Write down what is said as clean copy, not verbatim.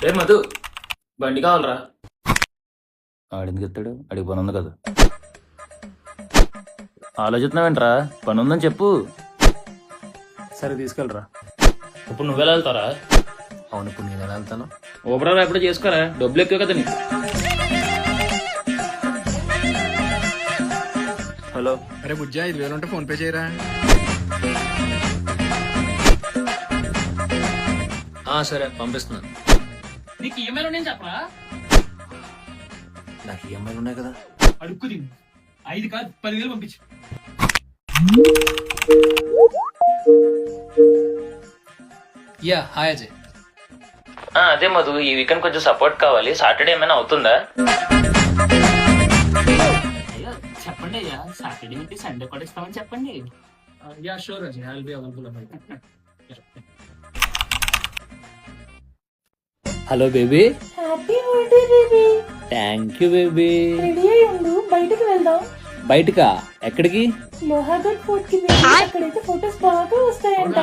రే మధు, బండి కావాలరా. ఆడిందుకు ఎత్తాడు, అడిగి పని ఉంది కదా. ఆలోచిస్తున్నావేంట్రా? పని ఉందని చెప్పు. సరే తీసుకెళ్ళరా. ఇప్పుడు నువ్వెలా వెళ్తారా? అవును, ఇప్పుడు నేను ఎలా వెళ్తాను? ఊబరా ఎప్పుడు చేసుకోరా, డబ్బులు ఎక్కువ కదా నీకు. హలో. అరే బుజ్జా, 5,000 ఉంటే ఫోన్ పే చేయరా. సరే పంపిస్తున్నాను. నీకు ఈఎంఐలు ఉన్నాయని చెప్పరా? నాకు ఈఎంఐలు ఉన్నాయి కదా. అడుక్కుది 5 కాదు 10,000 పంపించు. Yeah hi Ajay. అదే మధు, ఈ వీకెండ్ కొంచెం సపోర్ట్ కావాలి. సాటర్డే ఏమైనా అవుతుందా? అయ్యో చెప్పండి అయ్యా, సాటర్డే నుండి సండే కూడా ఇస్తామని చెప్పండి. Yeah sure Ajay, I will be available. Hello baby. Happy birthday baby. Thank you baby. Ready అయి ఉండు, బయటకు వెళ్దాం. బయటకా? ఎక్కడికి? లోహాగఢ్ ఫోర్ట్ కి వెళ్ళి అక్కడైతే ఫోటోస్ బాగా వస్తాయంట.